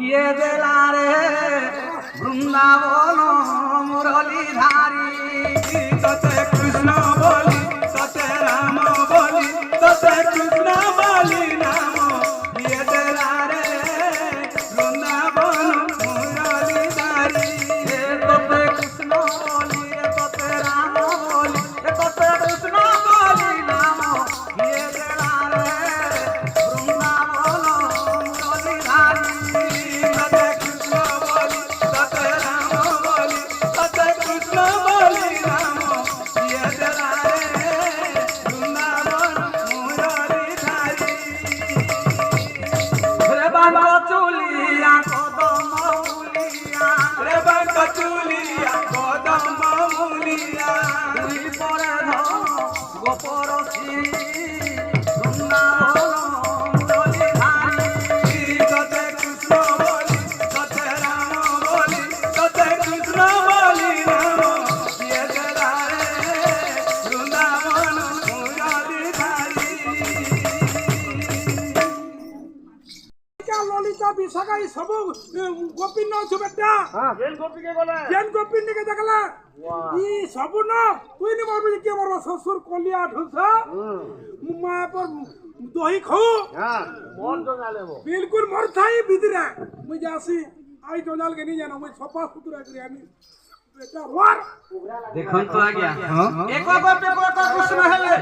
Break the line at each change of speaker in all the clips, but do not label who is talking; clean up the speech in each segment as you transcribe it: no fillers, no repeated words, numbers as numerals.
কিয়ে দেলা রে বৃন্দাবন মুরলীধারী।
ততে কৃষ্ণ বলি ততে রাম বলি ততে কৃষ্ণ বলি নাম দিয়ে দেলা রে বৃন্দাবন মুরলীধারী।
ততে কৃষ্ণ বলি ততে রাম বলি ততে কৃষ্ণ বলি নাম কিয়ে দেলা রে বৃন্দাবন মুরলীধারী।
ততে কৃষ্ণ বলি ততে রাম বলি ততে কৃষ্ণ বলি নাম দিয়ে দেলা রে বৃন্দাবন মুরলীধারী।
রে বাবা চুলিয়া কদম মুলিয়া
রে বাঙ্ক চুলিয়া কদম মুলিয়া
দুই পরে ধন গোপর বৃন্দাবন মুরলীধারী।
ততে কৃষ্ণ বলি ততে রাম বলি ততে কৃষ্ণ বলি নাম দিয়ে দেলা রে বৃন্দাবন মুরলীধারী।
ললিতা বিশাখা এই সব গোপী ন অছু বেটা
কেন গোপীকে গলে
কেন গোপী নিকে দেখলা ই সব ন তুই নি মরবি কি মরব শ্বশুর কলিয়া ঢুসা মা পর দহি খাও
হ্যাঁ মন জঙালেবো
বিলকুল মর থাই ভিতরে মুই যাসি আই জঞ্জাল কে নি জানো মুই সফা সুতরা করে আমি বেটা ওয়ার
দেখুন তো আজ্ঞা এক কৃষ্ণ হেলে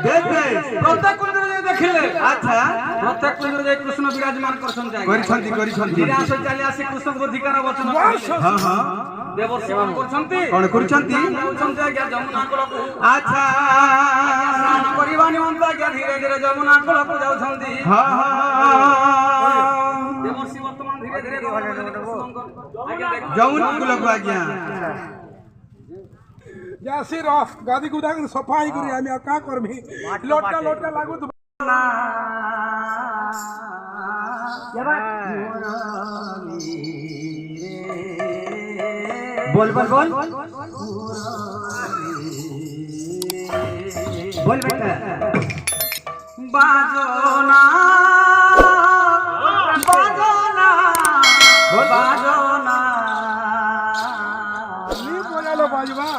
প্রত্যেক কুঞ্জরে দেখিলে
আচ্ছা
প্রত্যেক কুঞ্জরে কৃষ্ণ বিরাজমান করছেন
କରିଛନ୍ତି କରିଛନ୍ତି
ধীরে আসে চালি আসি কৃষ্ণଙ୍କ ଅଧିକାର ବଚନ
ହଁ ହଁ
ଦେବ ସେବନ କରୁଛନ୍ତି
କଣ କରୁଛନ୍ତି
ଯାଉଛନ୍ତି ଆଜ୍ଞା ଯମୁନା କୂଳକୁ
ଆଚ୍ଛା
ସ୍ନାନ କରିବା ନିମନ୍ତେ ଆଜ୍ଞା ଧୀରେ ଧୀରେ ଯମୁନା କୂଳକୁ ଯାଉଛନ୍ତି
ହଁ ହଁ
ଦେବର୍ଷି ବର୍ତ୍ତମାନ ଧୀରେ ଧୀରେ ଆଜ୍ଞା ଦେଖ
ଯମୁନା କୂଳକୁ ଆଜ୍ଞା
যাসি রস গাদি গুদা সফাই করি আমি আর কা করবি লটকা লটকা লাগু তো
बोल बोल बोल बोल बेटा बाजोना बाजोना बाजोना
নি বজালো বাজবা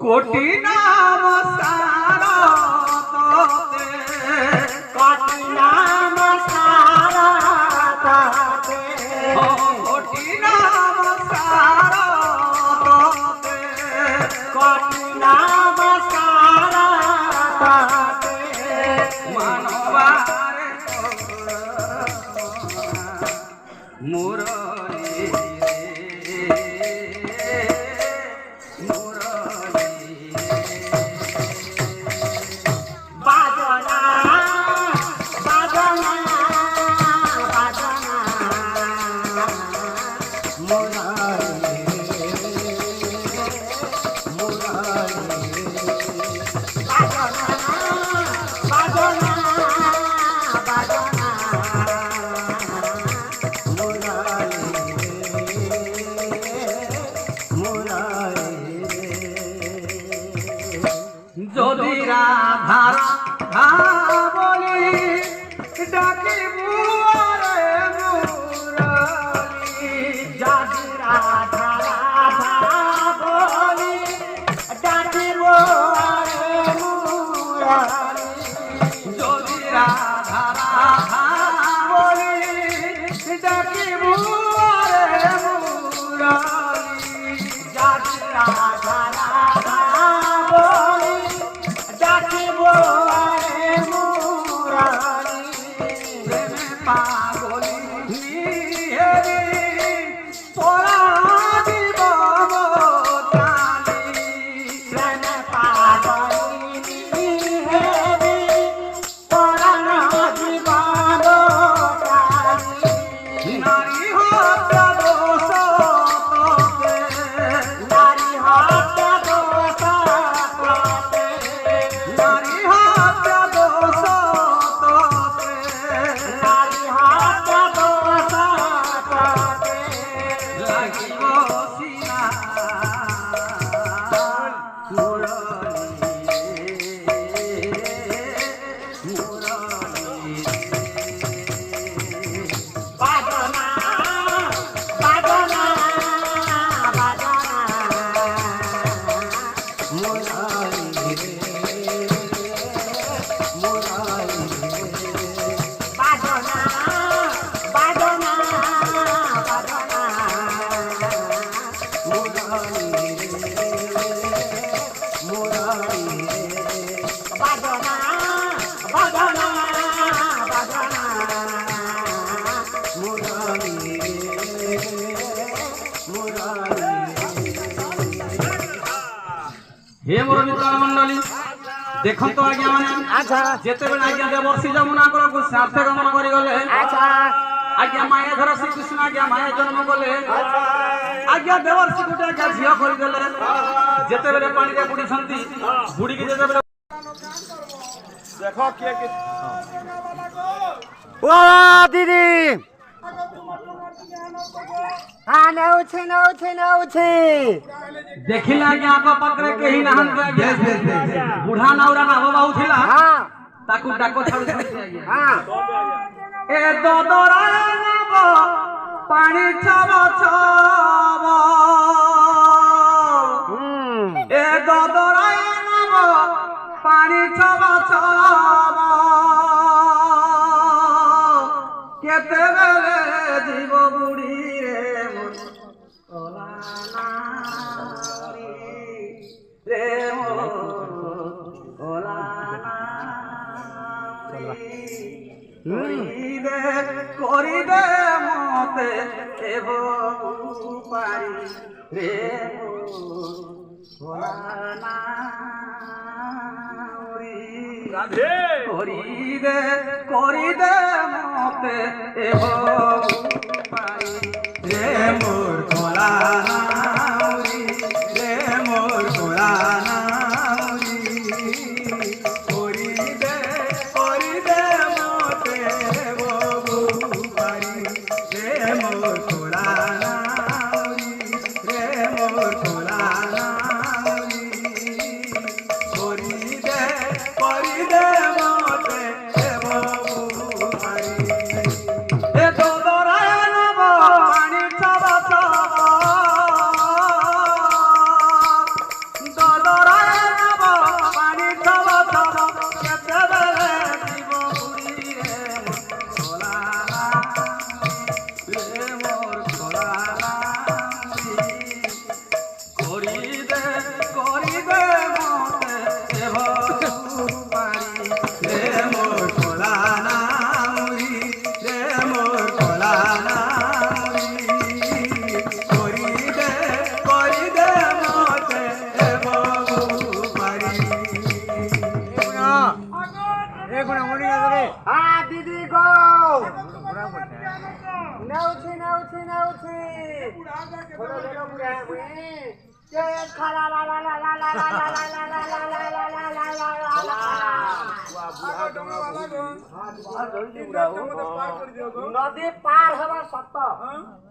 कोटि नमस्कार तोते कोटि नमस्कार तोते कोटि नमस्कार तोते कोटि नमस्कार तोते मानवारे मुरली যদি রাধার বলি ডাকিবু রে মুরলি যদি রাধা রাধা বলি ডাকিবু রে মুরলি যদি রাধা রাধা বলি ডাকিবু রে মুরলি যদি রাধা রাধা বলি ডাকিবু রে মুরলি প্রেমে পাগলি হেরি তোরা জীব মতালি প্রেমে পাগলি হেরি তোরা জীব মতালি নারী हे मोर मित्र मंडली देखंतो आज्ञा माने
अच्छा
जेते बेला आज्ञा देवर्षि जमुना को सार्थे गमन करी गले
अच्छा
आज्ञा माया धर श्री कृष्ण आज्ञा माया जन्म कले आज्ञा देवर्षि गोटे आज्ञा झियो करी देले जेते बेले पानी रे बुडी छंती बुडी के जेते बेले
देखो किए कि
ओ दीदी हाँ नौछे
देखिला आज्ञा आको पकरे केही नहन रे आज्ञा बुढ़ा नौरा ना हो बाहु थिला
हाँ
ताकू डाको छाड़ू छंती आज्ञा
हाँ
ए ददरा नब पानी छब छब ए ददरा नब पानी छब छब केते बेले जीव बुढ़ी रे मोर ओलाना रे मोर ओलाना করি দে মতে এব পারি রে ভোলানা
রাধে
করি দে মতে এব পারি
রে মোর ভোলা নাউরি রে মোর ভোলা নাউরি করি দে মতে ববু পারি রে মোর ভোলা নাউরি রে মোর ভোলা নাউরি করি দে মতে ববু পারি
এ দদরায় নব পানি ছব ছব দদরায় নব পানি ছব ছব কেতে বেলে জীব বুড়ি রে ভোলানা রে মোর ভোলানা করি দে মতে এভ পারি
রে মোর ভোলা নাউরি রে মোর ভোলা নাউরি করি দে মতে ববু পারি
हाँ दीदी गो नौछे खाला ला ला ला ला ला ला ला ला ला ला ला ला ला ला ला नदी पार हवा सत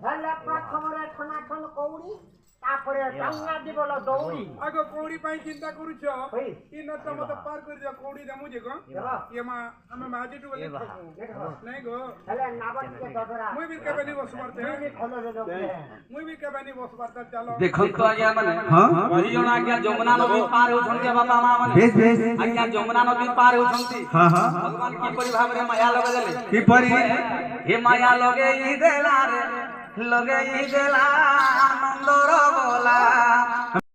हेले प्रथमरे ठना ठन कौड़ी तापरे टंगा दिबल दौड़ी
आगो कौड़ी पाई चिंता करूछ
होई।
इ न त मत पार कर दियो कौड़ी दे मुझे को ये मा हमें माजिटू बोले नहीं गो
हेले नाबट के ददरा
मुई भी केबे नहीं बस परते
दीदी खोलो रे लोग
मुई भी केबे नहीं बस परते चलो
देखंतो आज्ञा माने
हाँ
ଦୁଇ ଜଣ ଆଜ୍ଞା ଯମୁନା ନଦୀ ପାର ହେଉଛନ୍ତି ବାପା ମା ମାନେ
ବେଶ ବେଶ
ଆଜ୍ଞା ଯମୁନା ନଦୀ ପାର ହେଉଛନ୍ତି
ହଁ ହଁ
ଭଗବାନ କିପରି ଭାବରେ ମାୟା ଲଗାଇଦେଲେ
କିପରି
ଏ ମାୟା ଲଗେଇ ଦେଲା ରେ ଲଗେଇ ଦେଲା ଆନନ୍ଦର ଗଲା